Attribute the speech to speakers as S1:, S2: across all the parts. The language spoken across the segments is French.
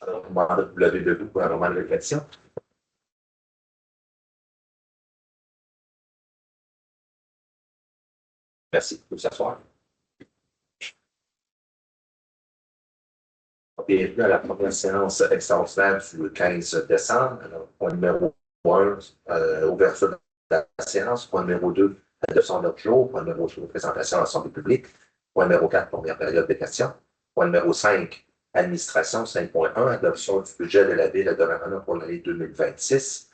S1: Alors, je vous demande de vous lever debout pour un moment de réflexion. Merci. Vous pouvez s'asseoir. Bienvenue à la première séance extraordinaire du 15 décembre. Alors, point numéro 1, ouverture de la séance. Point numéro 2, adoption de l'ordre du jour. Point numéro 3, présentation à l'Assemblée publique. Point numéro 4, première période des questions. Point numéro 5, administration. 5.1, adoption du budget de la Ville de Donnacona pour l'année 2026.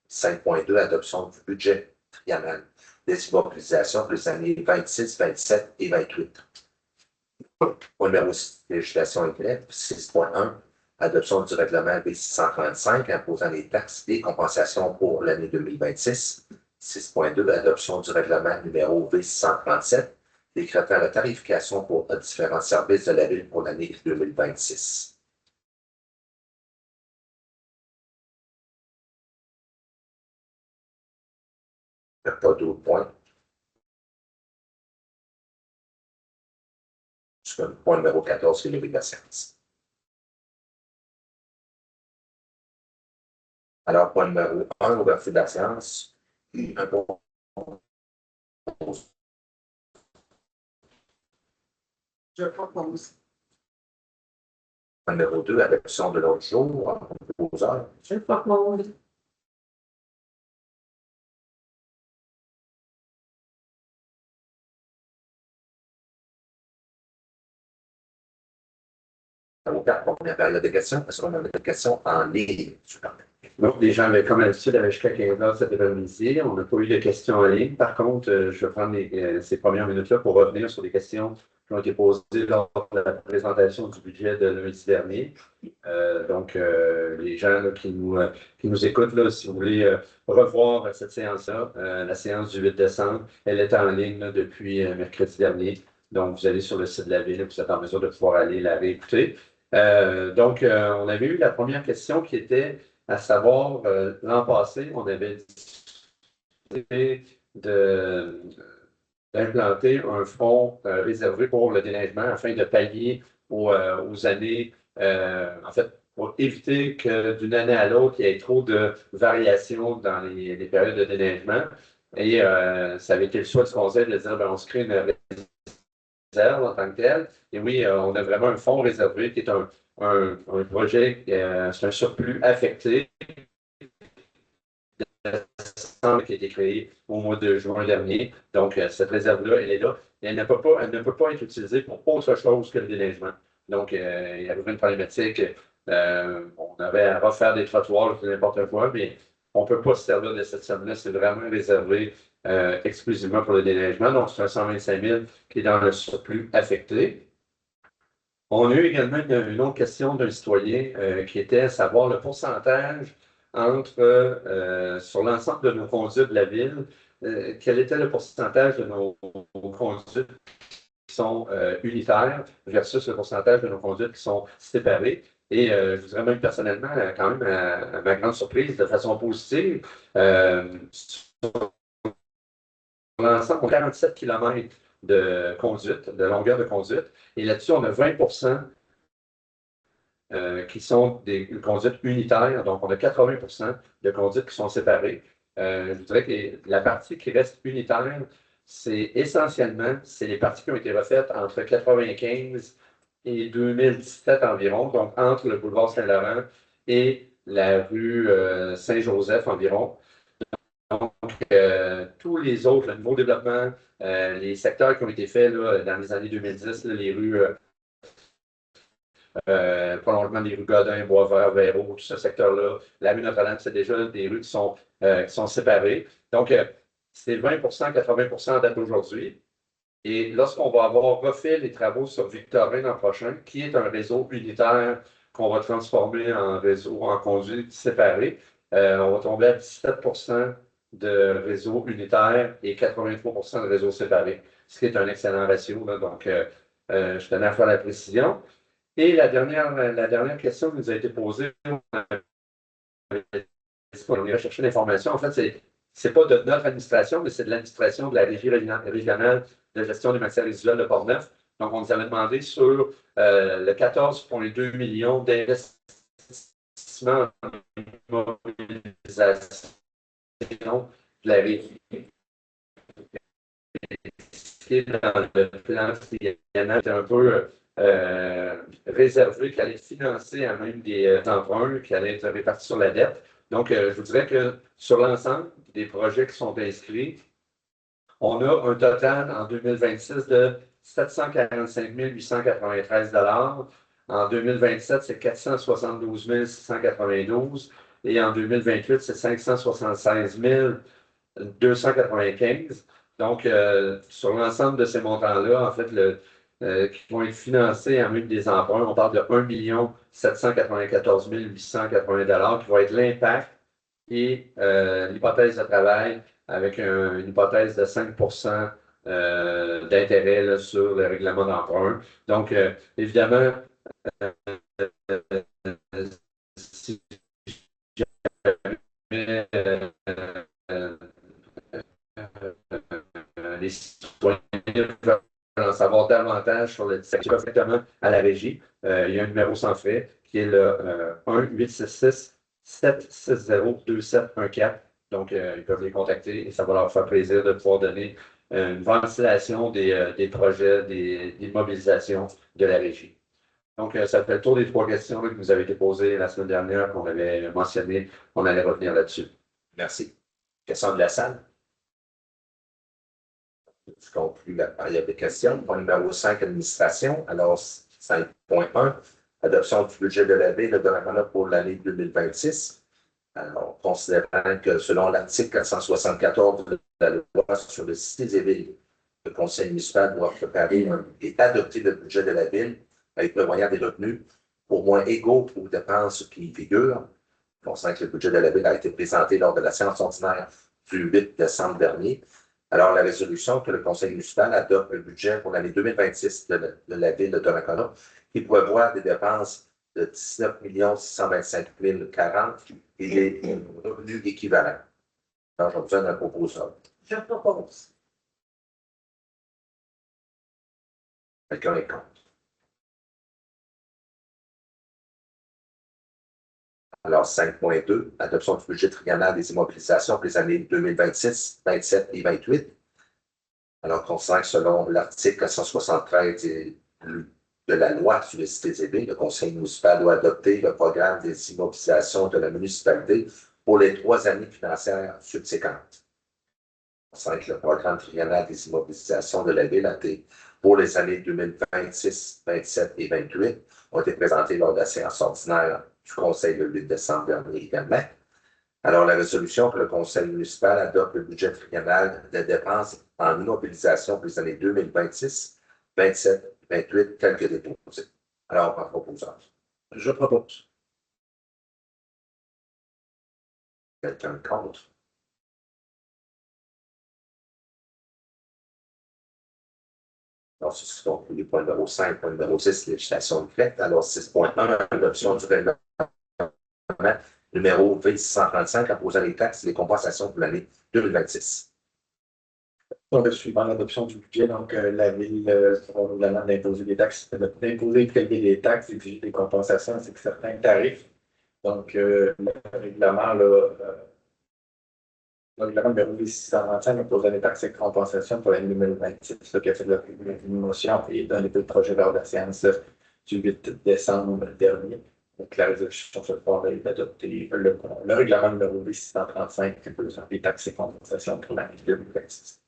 S1: 5.2, adoption du budget triennal des immobilisations pour les années 26, 27 et 28. Point numéro 6, législation et grève. 6.1, adoption du règlement B635 imposant les taxes et compensations pour l'année 2026. 6.2, adoption du règlement numéro V637 décrétant la tarification pour différents services de la Ville pour l'année 2026. Il n'y a pas d'autres points. Jusqu'au point numéro 14, qui est levé de la séance. Alors, point numéro 1, ouverture de la séance. Un point.
S2: Je propose.
S1: Point numéro 2, adoption de l'ordre du jour.
S2: Je propose.
S1: Première période de questions. Est-ce qu'on a des questions en ligne?
S3: Donc, les gens avaient comme l'habitude avec jusqu'à 15 heures cet après-midi. On n'a pas eu de questions en ligne. Par contre, je vais prendre ces premières minutes-là pour revenir sur des questions qui ont été posées lors de la présentation du budget de lundi dernier. Les gens là, qui nous écoutent, là, si vous voulez revoir cette séance-là, la séance du 8 décembre, elle est en ligne là, depuis mercredi dernier. Donc, vous allez sur le site de la Ville et vous êtes en mesure de pouvoir aller la réécouter. On avait eu la première question qui était à savoir, l'an passé, on avait décidé d'implanter un fonds réservé pour le déneigement afin de pallier aux années, en fait, pour éviter que d'une année à l'autre, il y ait trop de variations dans les périodes de déneigement. Et ça avait été le choix du conseil de dire, on se crée une réserve en tant que telle. Et oui, on a vraiment un fonds réservé qui est un projet, c'est un surplus affecté qui a été créé au mois de juin dernier. Donc, cette réserve-là, elle est là. Et elle ne peut pas être utilisée pour autre chose que le déneigement. Donc, il y avait une problématique. On avait à refaire des trottoirs, n'importe quoi, mais on ne peut pas se servir de cette somme-là. C'est vraiment réservé exclusivement pour le déneigement. Donc, c'est un 125 000 qui est dans le surplus affecté. On a eu également une autre question d'un citoyen qui était à savoir le pourcentage entre, sur l'ensemble de nos conduites de la ville, quel était le pourcentage de nos conduites qui sont unitaires versus le pourcentage de nos conduites qui sont séparées. Et je vous dirais même personnellement, quand même, à ma grande surprise, de façon positive, sur l'ensemble, on a 47 km de conduite, de longueur de conduite. Et là-dessus, on a 20 qui sont des conduites unitaires. Donc, on a 80 de conduites qui sont séparées. Je dirais que la partie qui reste unitaire, c'est essentiellement, c'est les parties qui ont été refaites entre 1995 et 2017 environ, donc entre le boulevard Saint-Laurent et la rue Saint-Joseph environ. Donc, tous les autres, le nouveau développement, les secteurs qui ont été faits là, dans les années 2010, là, les rues prolongement des rues Godin, Boisvert, Véro, tout ce secteur-là. La rue Notre-Dame, c'est déjà des rues qui sont séparées. Donc, c'est 20 80 date d'aujourd'hui. Et lorsqu'on va avoir refait les travaux sur Victorin l'an prochain, qui est un réseau unitaire qu'on va transformer en réseau en conduite séparée, on va tomber à 17 de réseau unitaire et 83 de réseau séparé, ce qui est un excellent ratio. Là, donc, je tenais à faire la précision. Et la dernière question qui nous a été posée, on ira chercher l'information. En fait, c'est pas de notre administration, mais c'est de l'administration de la Régie régionale de gestion des matières résiduelles de Portneuf. Donc, on nous avait demandé sur le 14,2 millions d'investissements d'investissement en immobilisation de la régie dans le plan triennal est un peu réservé, qui allait financer à même des emprunts, qui allaient être répartis sur la dette. Donc, je vous dirais que sur l'ensemble des projets qui sont inscrits, on a un total en 2026 de 745 893 $. En 2027, c'est 472 692 et en 2028, c'est 576 295. Donc, sur l'ensemble de ces montants-là, en fait, qui vont être financés en même des emprunts, on parle de 1 794 880 $ qui va être l'impact et l'hypothèse de travail avec une hypothèse de 5 d'intérêt là, sur le règlement d'emprunt. Donc, évidemment, si jamais les citoyens veulent en savoir davantage sur le secteur directement à la régie, il y a un numéro sans frais qui est le 1-866-760-2714. Donc, ils peuvent les contacter et ça va leur faire plaisir de pouvoir donner une ventilation des projets, des mobilisations de la régie. Donc, ça fait le tour des 3 questions là, qui nous avaient été posées la semaine dernière, qu'on avait mentionné. On allait revenir là-dessus.
S1: Merci. Question de la salle? Je conclue la période de questions. Point numéro 5, administration. Alors, 5.1, adoption du budget de la ville de la pour l'année 2026. Alors, considérant que selon l'article 474 de la loi sur le cités et villes, le conseil municipal doit préparer et adopter le budget de la ville avec prévoyant des revenus au moins égaux aux dépenses qui y figurent. On sait que le budget de la ville a été présenté lors de la séance ordinaire du 8 décembre dernier. Alors, la résolution que le conseil municipal adopte le budget pour l'année 2026 de la ville de Donnacona, qui prévoit des dépenses de 19 625 040 et des revenus équivalents. Alors, j'ai besoin d'un proposeur.
S2: Je propose.
S1: Quelqu'un est contre. Alors, 5.2, adoption du budget triennal des immobilisations pour les années 2026, 27 et 28. Alors, considérant que selon l'article 473 de la loi sur les cités et villes, le conseil municipal doit adopter le programme des immobilisations de la municipalité pour les 3 années financières subséquentes. Considérant que le programme triennal des immobilisations de la ville a été pour les années 2026, 27 et 28 ont été présentés lors de la séance ordinaire du Conseil le 8 décembre dernier également. Alors, la résolution que le Conseil municipal adopte le budget triennal des dépenses en immobilisation pour les années 2026, 27, 28, tel que déposé. Alors, en proposant.
S4: Je propose.
S1: Quelqu'un contre? Alors, ce sont donc les points numéro 5, point numéro 6, législation faite. Alors, 6.1, adoption du règlement numéro V635, imposant les taxes et les compensations pour l'année 2026.
S4: Donc, suivant l'adoption du budget, donc la ville aura le règlement d'imposer des taxes, d'imposer et de prélever des taxes, d'exiger des compensations, c'est que certains tarifs. Donc, le règlement, le règlement numéro 635 imposant des taxes et compensations pour l'année 2026, ce qui a fait une motion et dans les deux projets lors de la séance du 8 décembre dernier. Donc, la résolution se fera d'adopter le règlement numéro 635 imposant des taxes et compensations pour l'année 2026.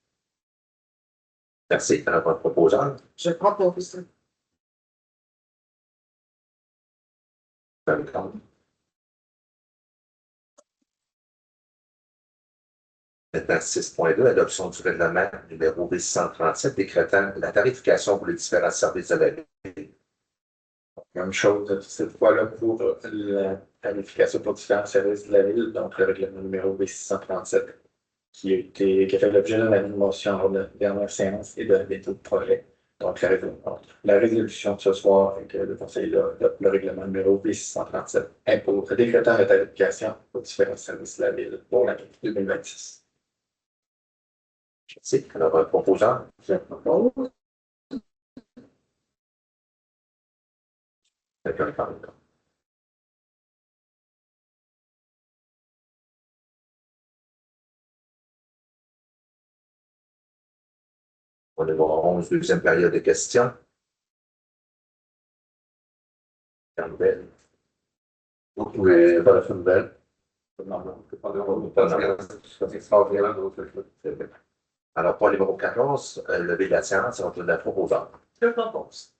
S1: Merci. Alors, votre proposeur.
S2: Je propose.
S1: Maintenant, 6.2, adoption du règlement numéro V637 décrétant la tarification pour les différents services de la ville.
S4: Même chose cette fois-là pour la tarification pour différents services de la ville, donc le règlement numéro V637 qui a fait l'objet d'une motion lors de la dernière séance et de l'étude de projet. Donc la résolution de ce soir et que le Conseil adopte le règlement numéro V637 impose décrétant la tarification pour différents services de la ville pour l'année 2026.
S1: Merci. Alors, votre proposeur.
S2: Je propose.
S1: Quelqu'un est contre. Point numéro 11, deuxième période de questions. Campbell.
S3: Mais pas la fin nouvelle.
S1: Alors, point numéro 14, lever la séance entre la proposante.
S2: Je propose.